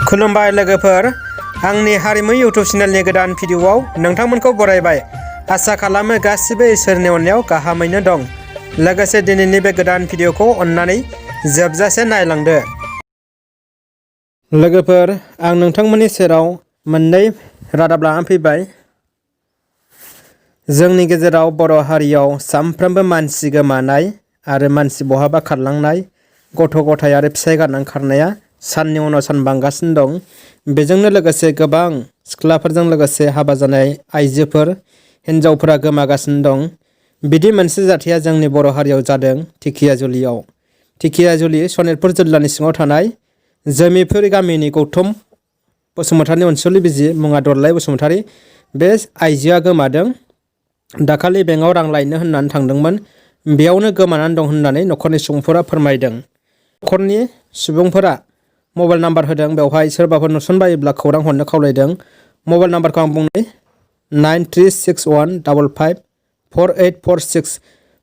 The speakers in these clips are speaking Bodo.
खुलुमबाय लोगोफोर, आंनि हारिमु इउटुब चेनेलनि गोदान भिडिअआव नोंथांमोनखौ बरायबाय। आसा खालामो गासिबो इसोरनि अननायाव गाहामैनो दं। लोगोसे दिनैनि बे गोदान भिडिअखौ अन्नानै जोबजासे नायलांदो। लोगोफोर, आं नोंथांमोननि सेराव मोननै रादाब लानानै फैबाय। जोंनि गेजेराव बर' हारियाव सानफ्रोमबो मानसि गोमानाय आरो मानसि बहाबा खारलांनाय, गथ' गथाय आरो फिसाय गारनानै खारनाया साननि उनाव सान बांगासिनो दं। बेजोंनो लोगोसे गोबां सिख्लाफोरजों लोगोसे हाबा जानाय आइजोफोर, हिन्जावफोरा गोमागासिनो दं। बिदि मोनसे जाथाया जोंनि बर' हारियाव जादों ढेकियाजुलियाव। ढेकियाजुलि सनितपुर जिल्लानि सिङाव थानाय जोमिफुर गामिनि गौतम बसुमतारिनि अनसुलि बिसि मुङा दरलाइ बसुमतारि, बे आइजोआ गोमादों। दाखालि बेंकआव रां लायनो होननानै थांदोंमोन, बेयावनो गोमानानै दं होननानै न'खरनि सुबुंफोरा फोरमायदों। न'खरनि सुबुंफोरा मबाइल नाम्बार होदों, बेवहाय सोरबाफोर नुसनबायोब्ला खौरां हरनो खावलायदों। मबाइल नाम्बारखौ आं बुंनि 9361554846।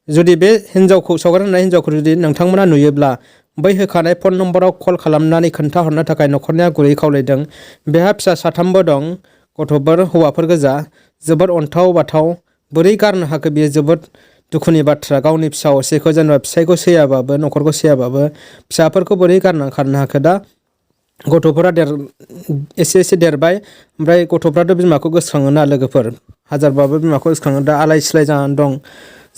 जुदि बे हिन्जावखौ, सावगारि होनाय हिन्जावखौ जुदि नोंथांमोना नुयोब्ला बै होखानाय फन नम्बराव कल खालामनानै खोन्थाहरनो थाखाय न'खरनिया गुरैयै खावलायदों। बेहा फिसा साथामबो दं, गथ'फोर हौवाफोर गोजा। जोबोद अन्थाव बाथाव, बोरै गारनो हाखो, बेयो जोबोद दुखुनि बाथ्रा। गावनि फिसा असेखौ, जेनेबा फिसायखौ सैयाबाबो, न'खरखौ सैयाबाबो फिसाफोरखौ बोरै गारनानै खारनो हाखो। दा गथ'फोरा एसे एसे देरबाय, ओमफ्राय गथ'फ्राथ' बिमाखौ गोसोखाङोना लोगोफोर, हाजारबाबो बिमाखौ गोसोखाङो। दा आलाय सिलाय जानानै दं।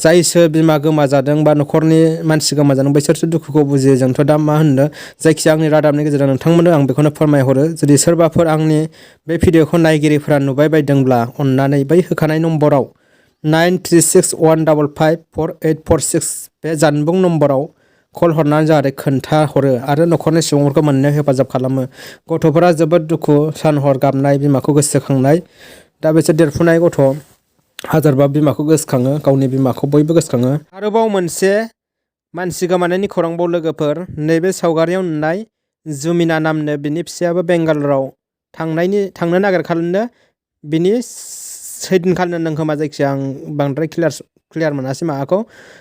जायसो बिमा गोमाजादों बा न'खरनि मानसि गोमाजादों बैसोरसो दुखुखौ बुजियो। जोंथ' दा मा होननो, जायखिया आंनि रादाबनि गेजेरजों नोंथांमोननो आं बेखौनो फोरमायहरो। जुदि सोरबाफोर आंनि बे भिडिअखौ नायगिरिफोरा नुबाय बायदोंब्ला अन्नानै बै होखानाय नम्बराव 9361554846 बे जानबुं नम्बराव कल हरनानै जाहाथे खोन्थाहरो आरो न'खरनि सुबुंफोरखौ मोननायाव हेफाजाब खालामो। गथ'फोरा जोबोद दुखु, सान हर गाबनाय, बिमाखौ गोसोखांनाय। दा बिसोर देरफुनाय गथ', हाजारबा बिमाखौ गोसोखाङो, गावनि बिमाखौ बयबो गोसोखाङो। आरोबाव मोनसे मानसि गोमानायनि खौरांबाव लोगोफोर, नैबे सावगारियाव नुनाय जुमिना नामनो बिनि फिसायाबो बेंगालराव थांनो नागिरखालनो बिनि सैदिनखालिनो नों खोमा, जायखिया आं बांद्राय क्लियार मोनासै माबाखौ।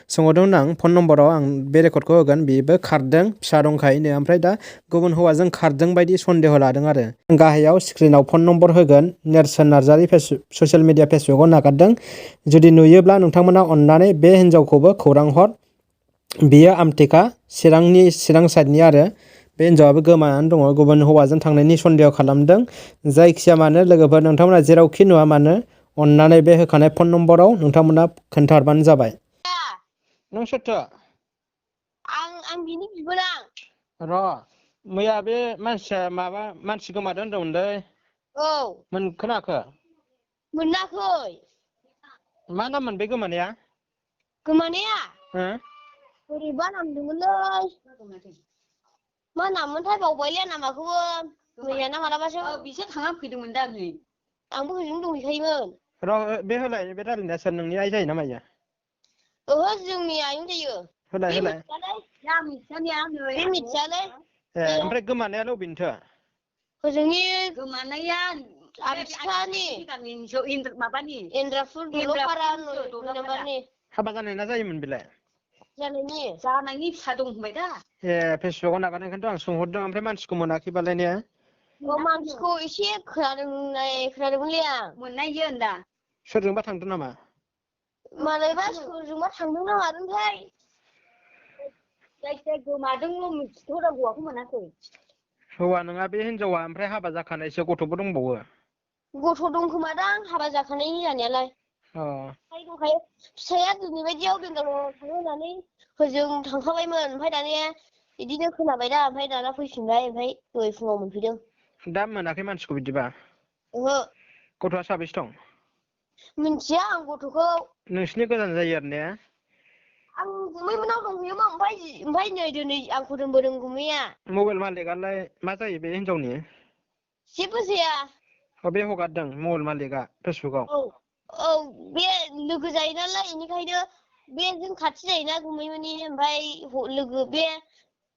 सोंहरदोंमोन आं फन नम्बराव, आं बे रेकर्डखौ होगोन। बेबो खारदों, फिसा दंखायोनो, ओमफ्राय दा गुबुन हौवाजों खारदों बायदि सन्देह लादों आरो। गाहायाव स्क्रिनाव फन नम्बर होगोन। नेरसोन नार्जारि ससियेल मिडिया फेसबुकआव नागारदों। जुदि नुयोब्ला नोंथांमोना अन्नानै बे हिन्जावखौबो खौरां हर। बियो आमटेका, चिरां साइडनि आरो। बे हिन्जावाबो गोमानानै दङ, गुबुन हौवाजों थांनायनि सन्देह खालामदों। जायखिया मानो लोगोफोर, नोंथांमोना जेरावखि नुवा मानो अन्नानै बे होखानाय फन नम्बराव नोंथांमोना खोन्थाहरबानो जाबाय। नों सोरथो? आं बिनि बिबोनां। र' मैया बे मानसिया मानसि गोमादों होनदोंमोनलै। औ। खोनाखो? मोनाखै। मा नाममोन बे गोमानाया? गोमानाया? बोरैबा नामदोंमोनलै। मा नाममोनथाय बावबायलै नामाखौबो। मैयाना मालाबासो। बिसोर थांना फैदोंमोन दा नै। आंबो हजों दंहैखायोमोन। र' बे होलाय, बे रायलायनाया सोर, नोंनि आइ जायो ना मायो? ओहो, जोंनि आयं जायो। होलाय। बे मिथियालै। ए, ओमफ्राय गोमानायालाय अबेनिथो? हजोंनि गोमानाया आमथिखानि माबानि एन्द्राफुर दलपारा नम्बरनि। हाबा जानाय ना जायोमोन बेलाय? जानायनि फिसा दं होनबाय दा। ए, फेसबुकआव नागारनायखायनोथ' आं सोंहरदों। ओमफ्राय मानसिखौ मोनाखैबालाय ने? मानसिखौ एसे खोनादोंमोनलै आं। मोननायजों दा। सोरजोंबा थांदों नामा? मालायबा सोरजोंबा थांदों ना मादोंथाय। जायखिजाया गोमादोंल' मिथिथ'दों, हौवाखौ मोनाखै। हौवा नङा बे हिनजावा, ओमफ्राय हाबा जाखानायसो, गथ'बो दंबावो। गथ' दंखोमादां, हाबा जाखानायनि जानायालाय। फिसाय दंखायो। फिसाया दिनै बायदियाव बेंगालराव थाङो होननानै होजों थांखाबायमोन। ओमफ्राय दानिया बिदिनो खोनाबाय दा, ओमफ्राय दाना फैफिनबाय, ओमफ्राय दहाय फुङाव मोनफैदों। दा मोनाखै मानसिखौ बिदिबा? ओहो। गथ'आ साबेसे दं? मिन्थिया आं गथ'खौ। नोंसिनि गोजान जायो आरो ने? आं गुमैमोननाव दंहैयोमोन, ओमफ्राय नै दिनै आंखौ दोनबोदों गुमैया। मबाइल मालिकआलाय मा जायो बे हिनजावनि? जेबो जाया। बे हगारदों मबाइल मालिकआ फेसबुकआव? औ, बे लोगो जायो नालाय, बेनिखायनो बे जों खाथि जायोना गुमैमोननि, ओमफ्राय बे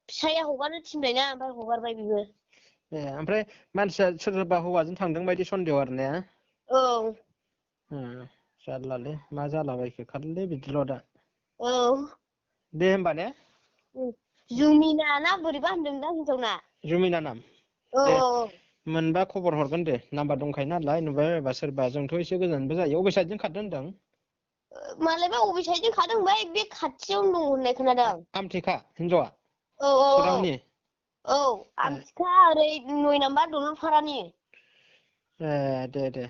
फिसाया हगारनो थिनबायना, ओमफ्राय हगारबाय बेबो। ए, ओमफ्राय मानसिया सोरबा हौवाजों थांदों बायदि सन्देह आरो ने? औ। जारलालै, मा जालाबायखो, खालिले बिदिल' दा। औ। दे होमबा ने? जुमिना ना बोरैबा होनदों दां हिनजावना। जुमिना नाम? मोनबा खबर हरगोन दे नाम्बार दंखायो नालाय नुबाय बायबा सोरबा जोंथ' एसे गोजानबो जायो अबे साइडजों खारदों होनदों मालायबा अबे साइडजों खारदों ओमफ्राय बे खाथियावनो दं होननाय खोनादों आमथेखा हिनजावा औ चिरांनि आमथिखा ओरै 9 नाम्बार दलरपारानि दे